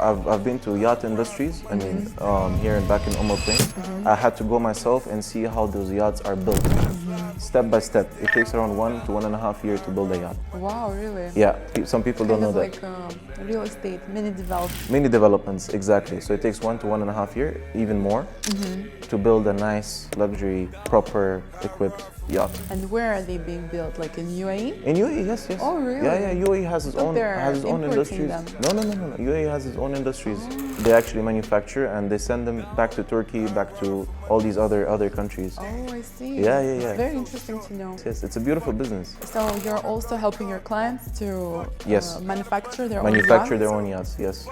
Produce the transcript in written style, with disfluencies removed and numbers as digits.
I've been to yacht industries. I mean, here and back in Plain. I had to go myself and see how those yachts are built, step by step. It takes around 1 to 1.5 years to build a yacht. Wow, really? Yeah, some people don't know that. Like real estate, mini development. Many developments, exactly. So it takes 1 to 1.5 years, even more, to build a nice, luxury, proper equipped yacht. And where are they being built? Like in UAE? In UAE, yes. Oh, really? Yeah. UAE has its own industries. Them. No. UAE has its own industries. They actually manufacture and they send them back to Turkey, back to all these other countries. Oh, I see. Yeah. It's very interesting to know. Yes, it's a beautiful business. So you're also helping your clients to Yes. manufacture their Manufacture own their yachts? own yachts. Yes.